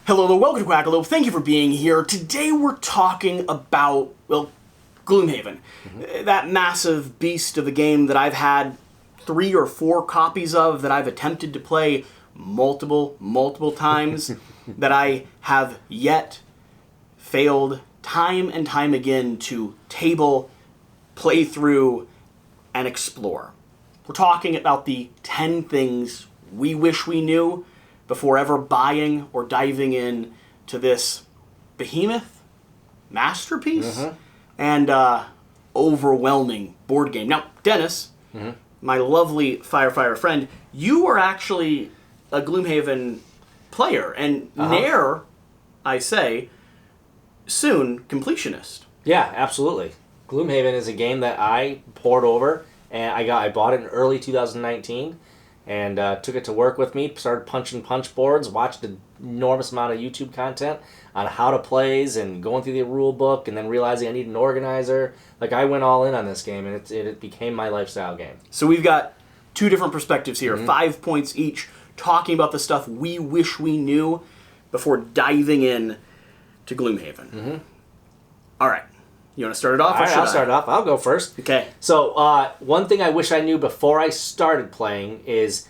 Hello, welcome to Quackalope. Thank you for being here. Today we're talking about, well, Gloomhaven. That massive beast of a game that I've had 3 or 4 copies of, that I've attempted to play multiple times, that I have yet failed time and time again to table, play through, and explore. We're talking about the 10 things we wish we knew before ever buying or diving in to this behemoth, masterpiece, and overwhelming board game. Now, Dennis, my lovely Firefire friend, you are actually a Gloomhaven player, and ne'er, I say, soon completionist. Yeah, absolutely. Gloomhaven is a game that I poured over, and I bought it in early 2019. And took it to work with me, started punching punch boards, watched an enormous amount of YouTube content on how to plays and going through the rule book, and then realizing I need an organizer. Like, I went all in on this game, and it became my lifestyle game. So we've got 2 different perspectives here, 5 points each, talking about the stuff we wish we knew before diving in to Gloomhaven. All right. You want to start it off? All right, I'll start it off. I'll go first. Okay. So, one thing I wish I knew before I started playing is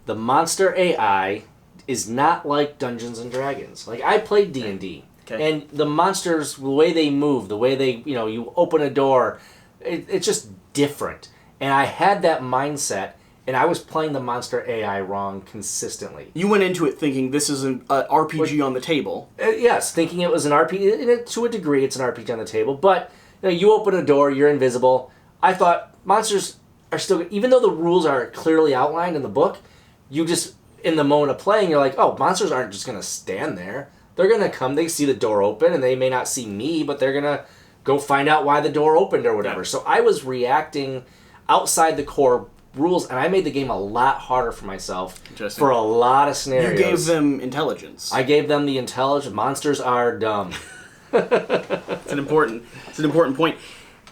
the monster AI is not like Dungeons and Dragons. Like, I played D&D. Okay. And the monsters, the way they move, the way they, you open a door, it's just different. And I had that mindset, and I was playing the monster AI wrong consistently. You went into it thinking this is an RPG on the table. Yes, thinking it was an RPG. To a degree, it's an RPG on the table. But you open a door, you're invisible. I thought monsters are still... Even though the rules are clearly outlined in the book, you just, in the moment of playing, you're like, oh, monsters aren't just going to stand there. They're going to come, they see the door open, and they may not see me, but they're going to go find out why the door opened or whatever. Yeah. So I was reacting outside the core rules, and I made the game a lot harder for myself for a lot of scenarios. You gave them intelligence. I gave them the intelligence. Monsters are dumb. It's an important point.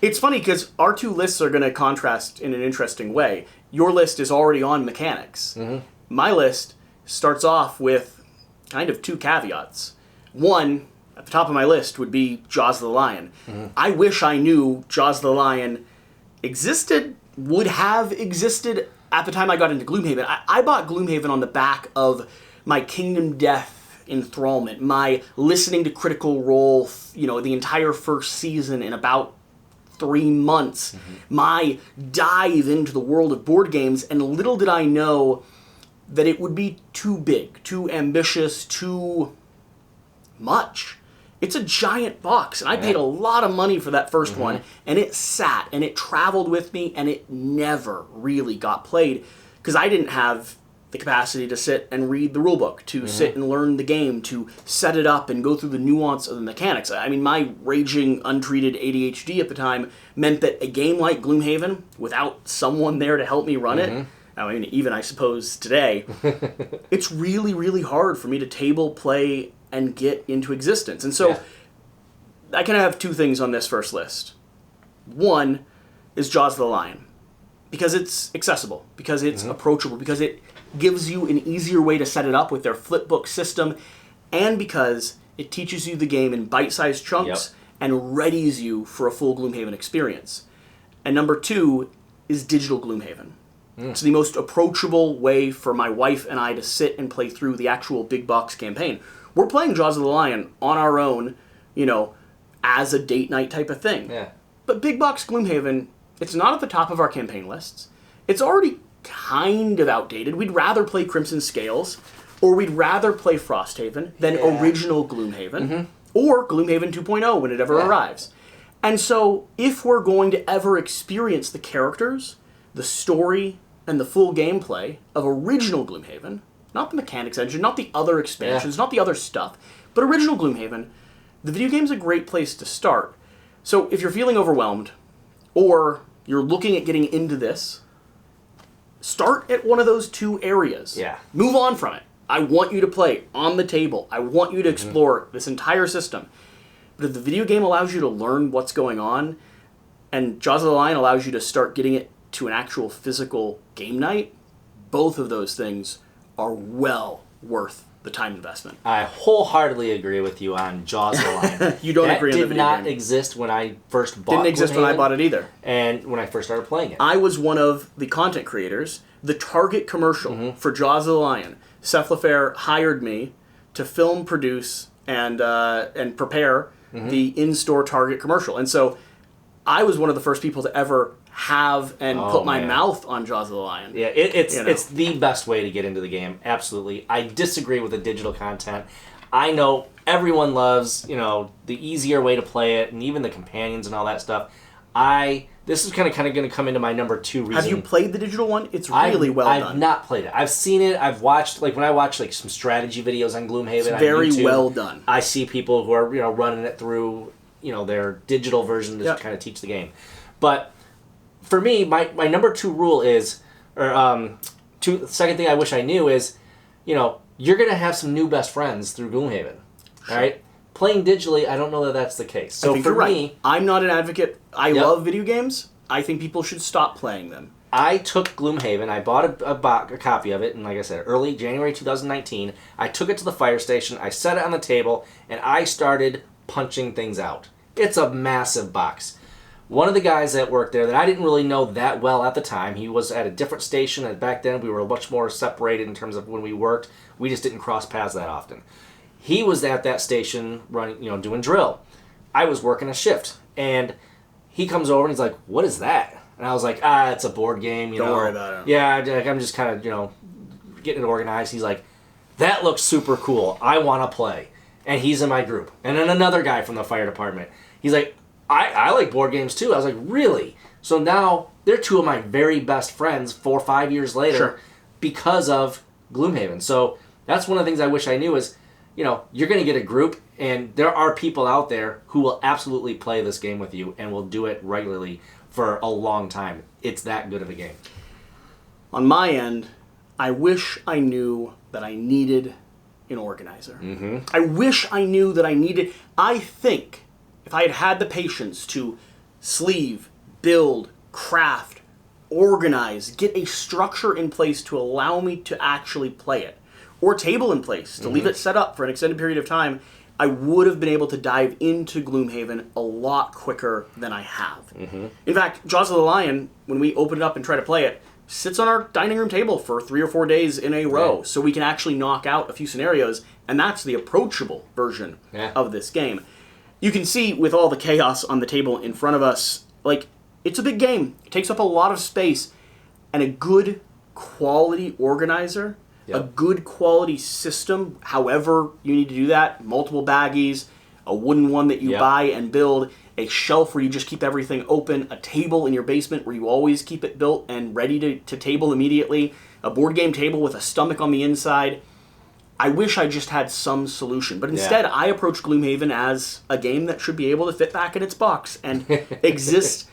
It's funny because our 2 lists are going to contrast in an interesting way. Your list is already on mechanics. My list starts off with kind of 2 caveats. One, at the top of my list, would be Jaws of the Lion. I wish I knew Jaws of the Lion existed, would have existed at the time I got into Gloomhaven. I bought Gloomhaven on the back of my Kingdom Death enthrallment, my listening to Critical Role, the entire first season in about 3 months, my dive into the world of board games, and little did I know that it would be too big, too ambitious, too much. It's a giant box, and I paid a lot of money for that first one, and it sat, and it traveled with me, and it never really got played, because I didn't have the capacity to sit and read the rulebook, to sit and learn the game, to set it up and go through the nuance of the mechanics. I mean, my raging, untreated ADHD at the time meant that a game like Gloomhaven, without someone there to help me run it, I mean, even I suppose today, it's really, really hard for me to table, play, and get into existence. And so I kind of have 2 things on this first list. One is Jaws of the Lion, because it's accessible, because it's approachable, because it gives you an easier way to set it up with their flipbook system, and because it teaches you the game in bite-sized chunks and readies you for a full Gloomhaven experience. And number 2 is digital Gloomhaven. It's the most approachable way for my wife and I to sit and play through the actual big box campaign. We're playing Jaws of the Lion on our own, as a date night type of thing. Yeah. But big box Gloomhaven, it's not at the top of our campaign lists. It's already kind of outdated. We'd rather play Crimson Scales, or we'd rather play Frosthaven than original Gloomhaven, or Gloomhaven 2.0 when it ever arrives. And so, if we're going to ever experience the characters, the story, and the full gameplay of original Gloomhaven, not the mechanics engine, not the other expansions, not the other stuff, but original Gloomhaven, the video game's a great place to start. So if you're feeling overwhelmed, or you're looking at getting into this, start at one of those 2 areas. Move on from it. I want you to play on the table. I want you to explore this entire system. But if the video game allows you to learn what's going on, and Jaws of the Lion allows you to start getting it to an actual physical game night, both of those things are well worth the time investment. I wholeheartedly agree with you on Jaws of the Lion. You don't agree on the That did video not game. exist when I first bought it. Didn't exist when I bought it either. And when I first started playing it. I was one of the content creators. The Target commercial for Jaws of the Lion. Seth LaFair hired me to film, produce, and prepare the in-store Target commercial. And so I was one of the first people to ever have and put my mouth on Jaws of the Lion. Yeah, it's the best way to get into the game. Absolutely. I disagree with the digital content. I know everyone loves, the easier way to play it, and even the companions and all that stuff. This is kind of going to come into my number 2 reason. Have you played the digital one? It's really well done. I've not played it. I've seen it. I've watched, when I watch some strategy videos on Gloomhaven It's very on YouTube, well done. I see people who are running it through their digital version to kind of teach the game. But for me, my number 2 rule is, the second thing I wish I knew is, you're going to have some new best friends through Gloomhaven, all right? Playing digitally, I don't know that that's the case. So I think for you're right. me, I'm not an advocate. I love video games. I think people should stop playing them. I took Gloomhaven. I bought a copy of it, and like I said, early January 2019. I took it to the fire station. I set it on the table, and I started punching things out. It's a massive box. One of the guys that worked there that I didn't really know that well at the time, he was at a different station, and back then we were much more separated in terms of when we worked. We just didn't cross paths that often. He was at that station running, doing drill. I was working a shift, and he comes over and he's like, "What is that?" And I was like, "It's a board game, Don't worry about it." Yeah, I'm just kind of, getting it organized." He's like, "That looks super cool. I want to play." And he's in my group. And then another guy from the fire department. He's like, I like board games too. I was like, "Really?" So now they're 2 of my very best friends 4 or 5 years later because of Gloomhaven. So that's one of the things I wish I knew is, you're going to get a group, and there are people out there who will absolutely play this game with you and will do it regularly for a long time. It's that good of a game. On my end, I wish I knew that I needed an organizer. I wish I knew that I think if I had had the patience to sleeve, build, craft, organize, get a structure in place to allow me to actually play it, or table in place to leave it set up for an extended period of time, I would have been able to dive into Gloomhaven a lot quicker than I have. In fact, Jaws of the Lion, when we open it up and try to play it, sits on our dining room table for 3 or 4 days in a row, so we can actually knock out a few scenarios, and that's the approachable version of this game. You can see with all the chaos on the table in front of us, it's a big game. It takes up a lot of space, and a good quality organizer, a good quality system, however you need to do that, multiple baggies, a wooden one that you buy and build, a shelf where you just keep everything open, a table in your basement where you always keep it built and ready to table immediately, a board game table with a stomach on the inside. I wish I just had some solution. But instead, I approach Gloomhaven as a game that should be able to fit back in its box and exist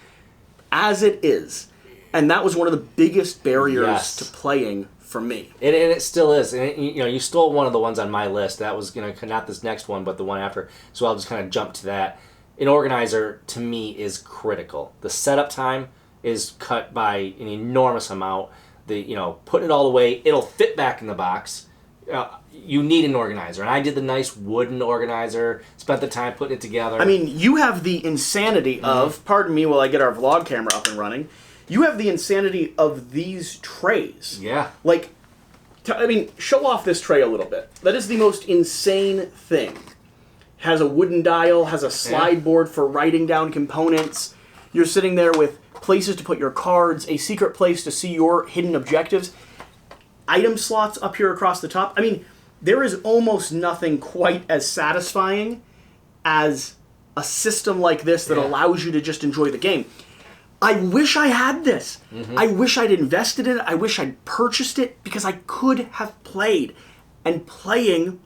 as it is. And that was one of the biggest barriers to playing for me. And it still is. And you stole one of the ones on my list. That was not this next one, but the one after. So I'll just kind of jump to that. An organizer, to me, is critical. The setup time is cut by an enormous amount. Putting it all away, it'll fit back in the box. You need an organizer. And I did the nice wooden organizer, spent the time putting it together. I mean, you have the insanity of, pardon me while I get our vlog camera up and running, you have the insanity of these trays. Yeah. Show off this tray a little bit. That is the most insane thing. Has a wooden dial, has a slide board for writing down components. You're sitting there with places to put your cards, a secret place to see your hidden objectives. Item slots up here across the top. I mean, there is almost nothing quite as satisfying as a system like this that allows you to just enjoy the game. I wish I had this. I wish I'd invested in it. I wish I'd purchased it because I could have played. And playing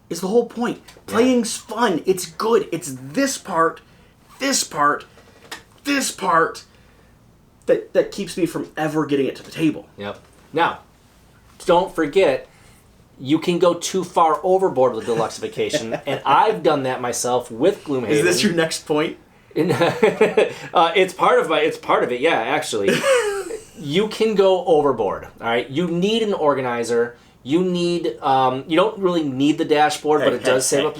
is the whole point. Playing's fun. It's good. It's this part that keeps me from ever getting it to the table. Yep. Now, don't forget, you can go too far overboard with Deluxification, and I've done that myself with Gloomhaven. Is this your next point? It's part of it, yeah, actually. You can go overboard, all right? You need an organizer. You need, you don't really need the dashboard, but it does save up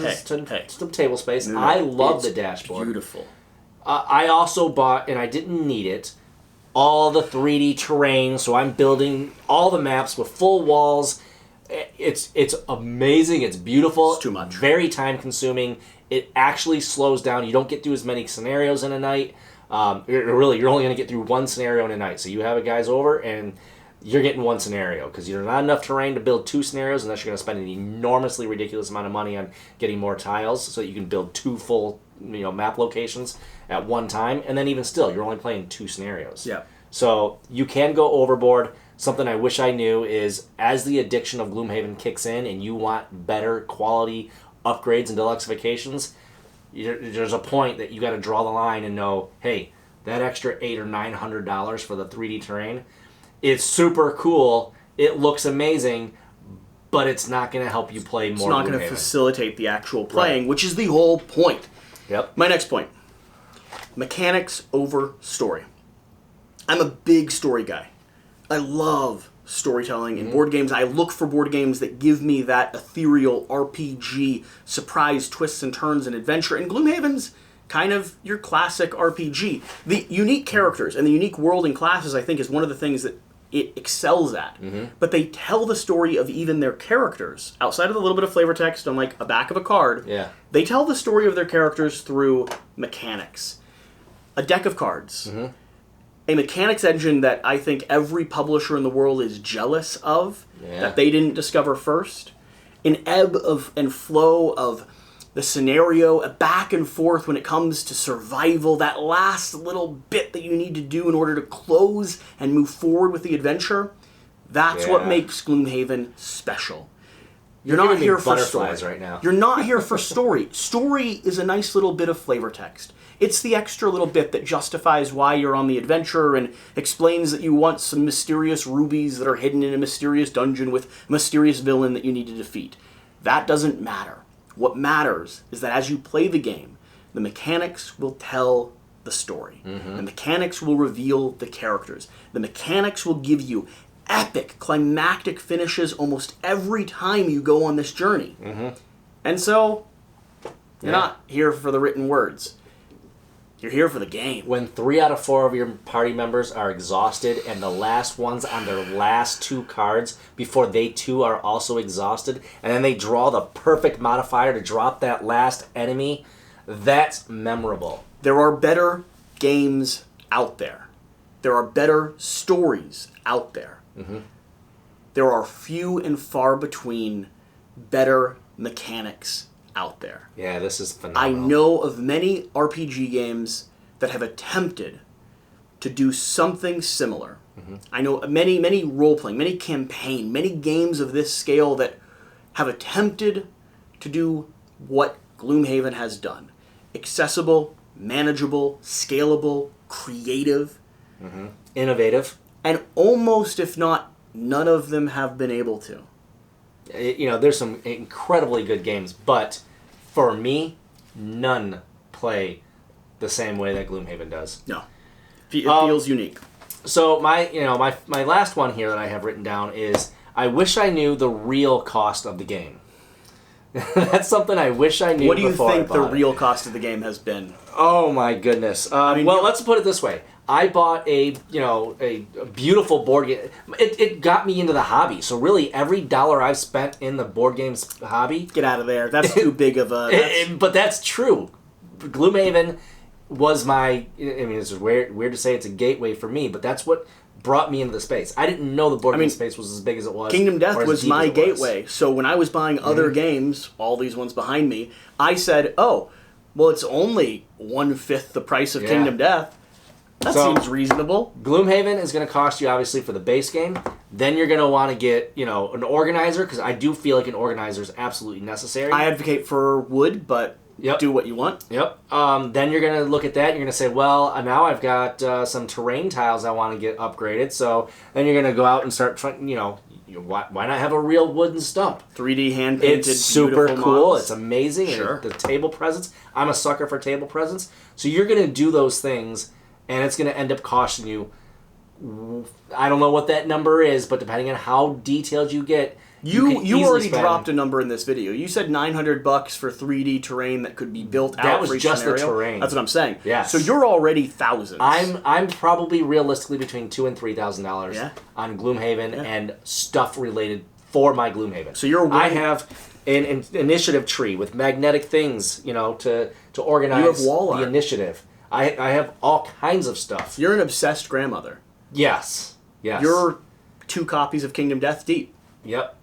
some table space. No, I love the dashboard. Beautiful. I also bought, and I didn't need it, all the 3D terrain, so I'm building all the maps with full walls. It's amazing. It's beautiful. It's too much. Very time consuming. It actually slows down. You don't get through as many scenarios in a night. You're only going to get through one scenario in a night. So you have a guys over, and you're getting one scenario because there's not enough terrain to build 2 scenarios unless you're going to spend an enormously ridiculous amount of money on getting more tiles so that you can build 2 full map locations at one time. And then even still, you're only playing 2 scenarios. Yeah. So you can go overboard. Something I wish I knew is as the addiction of Gloomhaven kicks in and you want better quality upgrades and deluxifications, there's a point that you got to draw the line and know, hey, that extra $800 or $900 for the 3D terrain, it's super cool. It looks amazing, but it's not going to help you play more. It's not going to facilitate the actual playing, which is the whole point. Yep. My next point: mechanics over story. I'm a big story guy. I love storytelling in board games. I look for board games that give me that ethereal RPG, surprise twists and turns and adventure. And Gloomhaven's kind of your classic RPG. The unique characters and the unique world and classes, I think, is one of the things that it excels at. But they tell the story of even their characters, outside of the little bit of flavor text on like a back of a card. Yeah. They tell the story of their characters through mechanics. A deck of cards. A mechanics engine that I think every publisher in the world is jealous of, that they didn't discover first. An ebb of and flow of the scenario, a back and forth when it comes to survival, that last little bit that you need to do in order to close and move forward with the adventure. That's what makes Gloomhaven special. You're not here for story right now. You're not here for story. Story is a nice little bit of flavor text. It's the extra little bit that justifies why you're on the adventure and explains that you want some mysterious rubies that are hidden in a mysterious dungeon with a mysterious villain that you need to defeat. That doesn't matter. What matters is that as you play the game, the mechanics will tell the story. The mechanics will reveal the characters. The mechanics will give you epic, climactic finishes almost every time you go on this journey. And so, you're not here for the written words. You're here for the game. When 3 out of 4 of your party members are exhausted and the last ones on their last 2 cards before they too are also exhausted, and then they draw the perfect modifier to drop that last enemy, that's memorable. There are better games out there. There are better stories out there. There are few and far between better mechanics out there. Yeah, this is phenomenal. I know of many RPG games that have attempted to do something similar. I know many role-playing, many campaign, many games of this scale that have attempted to do what Gloomhaven has done. Accessible, manageable, scalable, creative. Innovative. And almost, if not, none of them have been able to. There's some incredibly good games, but for me, none play the same way that Gloomhaven does. No. It feels unique. So my last one here that I have written down is I wish I knew the real cost of the game. That's something I wish I knew. What do you before think I the bought real cost of the game has been? Oh my goodness. Well, let's put it this way. I bought a beautiful board game. It got me into the hobby. So really, every dollar I've spent in the board games hobby. Get out of there. That's too big of a. But that's true. Gloomhaven was my. I mean, it's weird to say it's a gateway for me, but that's what brought me into the space. I didn't know the board game space was as big as it was. Kingdom Death was my gateway. So when I was buying other games, all these ones behind me, I said, "Oh, well, it's only 1/5 the price of Kingdom Death." That seems reasonable. Gloomhaven is going to cost you, obviously, for the base game. Then you're going to want to get, an organizer, because I do feel like an organizer is absolutely necessary. I advocate for wood, but do what you want. Yep. Then you're going to look at that, and you're going to say, well, now I've got some terrain tiles I want to get upgraded. So then you're going to go out and start trying, why not have a real wooden stump? 3D hand-painted, it's super cool. models. It's amazing. Sure. And the table presence. I'm a sucker for table presence. So you're going to do those things, and it's going to end up costing you I don't know what that number is, but depending on how detailed you get, you already spend, dropped a number in this video. You said $900 for 3D terrain that could be built out. That was for each just scenario. the terrain. That's what I'm saying. Yeah. So you're already thousands. I'm probably realistically between $2,000 and $3,000 Yeah. on Gloomhaven and stuff related for my Gloomhaven. So you're. I have an initiative tree with magnetic things, to organize You have wall the art. initiative. I have all kinds of stuff. You're an obsessed grandmother. Yes. You're 2 copies of Kingdom Death deep. Yep.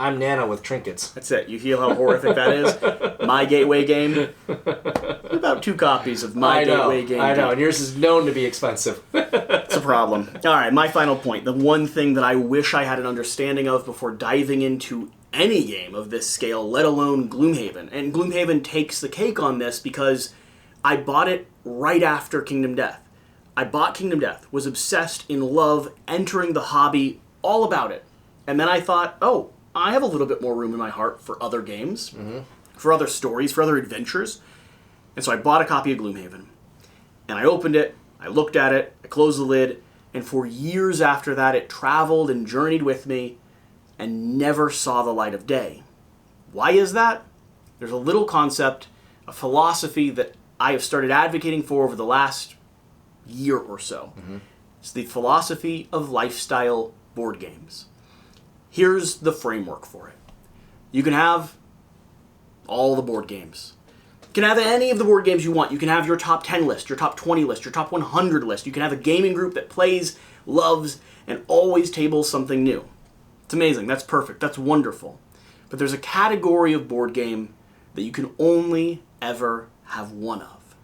I'm Nana with trinkets. That's it. You feel how horrific that is? My gateway game. About 2 copies of my gateway game. I know, and yours is known to be expensive. It's a problem. All right, my final point. The one thing that I wish I had an understanding of before diving into any game of this scale, let alone Gloomhaven. And Gloomhaven takes the cake on this because I bought it right after Kingdom Death. I bought Kingdom Death, was obsessed, in love, entering the hobby, all about it. And then I thought, oh, I have a little bit more room in my heart for other games, for other stories, for other adventures. And so I bought a copy of Gloomhaven. And I opened it, I looked at it, I closed the lid, and for years after that it traveled and journeyed with me and never saw the light of day. Why is that? There's a little concept, a philosophy that I have started advocating for over the last year or so. It's the philosophy of lifestyle board games. Here's the framework for it. You can have all the board games. You can have any of the board games you want. You can have your top 10 list, your top 20 list, your top 100 list. You can have a gaming group that plays, loves, and always tables something new. It's amazing. That's perfect. That's wonderful. But there's a category of board game that you can only ever have one of.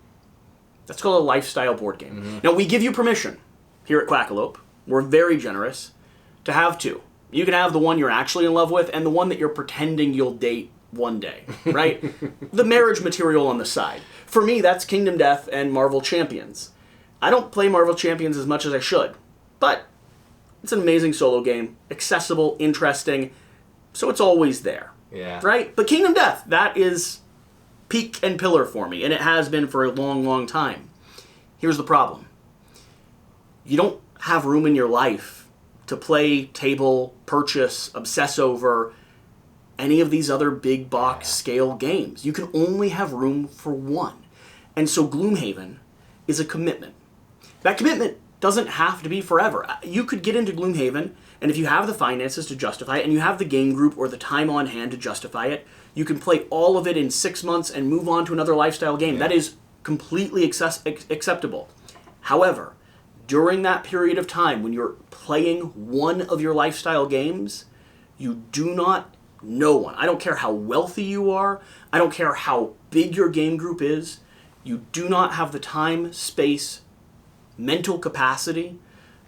That's called a lifestyle board game. Now, we give you permission here at Quackalope. We're very generous to have 2. You can have the one you're actually in love with and the one that you're pretending you'll date one day, right? The marriage material on the side. For me, that's Kingdom Death and Marvel Champions. I don't play Marvel Champions as much as I should, but it's an amazing solo game, accessible, interesting, so it's always there. Yeah. Right? But Kingdom Death, that is peak and pillar for me, and it has been for a long, long time. Here's the problem. You don't have room in your life to play, table, purchase, obsess over any of these other big box scale games. You can only have room for one. And so Gloomhaven is a commitment. That commitment doesn't have to be forever. You could get into Gloomhaven, and if you have the finances to justify it, and you have the game group or the time on hand to justify it, you can play all of it in 6 months and move on to another lifestyle game. That is completely acceptable. However, during that period of time when you're playing one of your lifestyle games, you do not, no one, I don't care how wealthy you are, I don't care how big your game group is, you do not have the time, space, mental capacity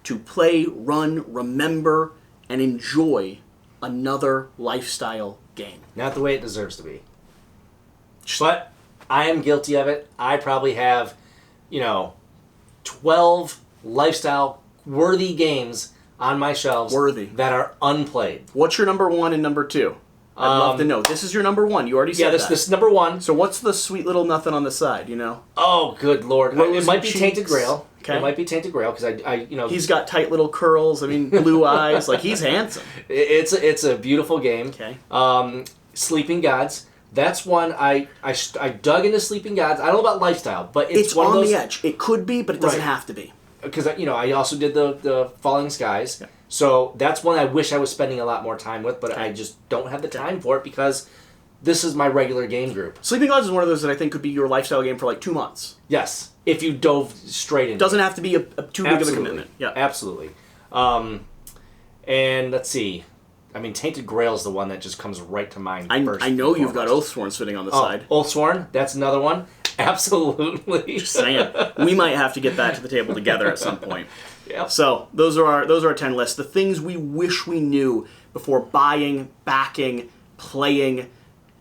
to play, run, remember, and enjoy another lifestyle game. Not the way it deserves to be. But I am guilty of it. I probably have, 12 lifestyle-worthy games on my shelves that are unplayed. What's your number 1 and number 2? I'd love to know. This is your number 1. You already said that. Yeah, this is number 1. So what's the sweet little nothing on the side, Oh, good Lord. Rose it might be cheeks. Tainted Grail. Okay. It might be Tainted Grail, because He's got tight little curls, blue eyes, he's handsome. It's a beautiful game. Okay. Sleeping Gods. That's one I dug into Sleeping Gods. I don't know about lifestyle, but it's one on of those, the edge. It could be, but it doesn't have to be. Because I also did the Falling Skies. Yeah. So that's one I wish I was spending a lot more time with, but I just don't have the time for it because this is my regular game group. Sleeping Gods is one of those that I think could be your lifestyle game for 2 months. Yes, if you dove straight into it. Doesn't have to be too big of a commitment. Yeah, absolutely. And let's see. Tainted Grail is the one that just comes right to mind first. I know you've got Oathsworn sitting on the side. Oathsworn, that's another one. Absolutely. Just saying. We might have to get that to the table together at some point. Yep. So those are our 10 lists. The things we wish we knew before buying, backing, playing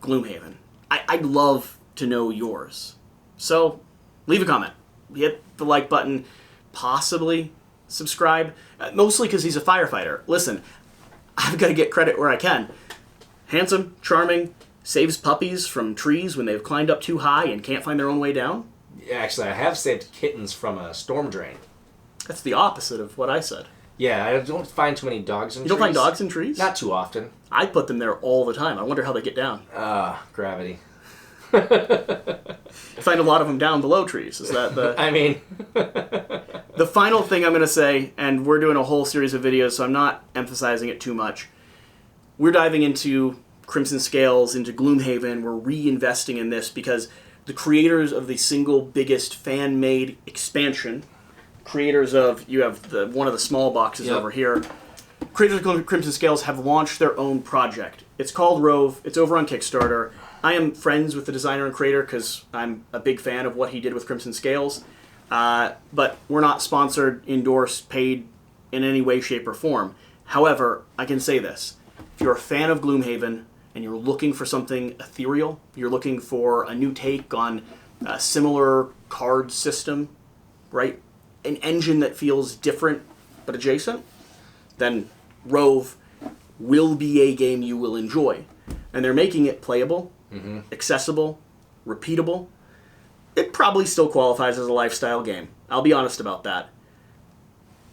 Gloomhaven. I'd love to know yours. So leave a comment. Hit the like button. Possibly subscribe. Mostly because he's a firefighter. Listen, I've got to get credit where I can. Handsome, charming, saves puppies from trees when they've climbed up too high and can't find their own way down. Actually, I have saved kittens from a storm drain. That's the opposite of what I said. Yeah, I don't find too many dogs in trees. You don't find dogs in trees? Not too often. I put them there all the time. I wonder how they get down. Gravity. Find a lot of them down below trees. Is that the... I mean... The final thing I'm going to say, and we're doing a whole series of videos, so I'm not emphasizing it too much. We're diving into Crimson Scales, into Gloomhaven. We're reinvesting in this because the creators of the single biggest fan-made expansion, creators of, you have one of the small boxes over here, creators of Crimson Scales have launched their own project. It's called Rove. It's over on Kickstarter. I am friends with the designer and creator because I'm a big fan of what he did with Crimson Scales. But we're not sponsored, endorsed, paid in any way, shape, or form. However, I can say this. If you're a fan of Gloomhaven and you're looking for something ethereal, you're looking for a new take on a similar card system, right? An engine that feels different but adjacent, then Rove will be a game you will enjoy. And they're making it playable, accessible, repeatable. It probably still qualifies as a lifestyle game. I'll be honest about that.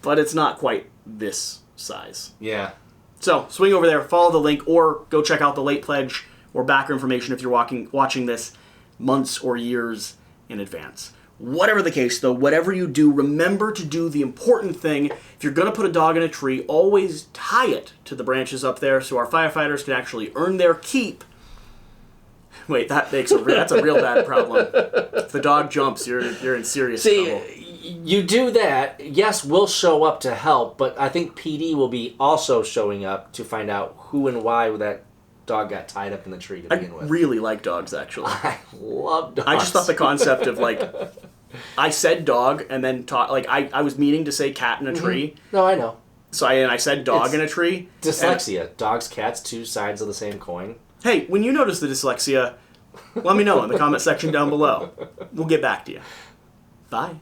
But it's not quite this size. Yeah. So, swing over there, follow the link, or go check out the late pledge or backer information if you're watching this months or years in advance. Whatever the case, though, whatever you do, remember to do the important thing. If you're going to put a dog in a tree, always tie it to the branches up there so our firefighters can actually earn their keep. Wait, that's a real bad problem. If the dog jumps, you're in serious trouble. You do that. Yes, we'll show up to help, but I think PD will be also showing up to find out who and why that dog got tied up in the tree to begin with. I really like dogs, actually. I love dogs. I just thought the concept of, I said dog, and then I was meaning to say cat in a tree. No, I know. So I said dog in a tree. Dyslexia. Dogs, cats, two sides of the same coin. Hey, when you notice the dyslexia, let me know in the comment section down below. We'll get back to you. Bye.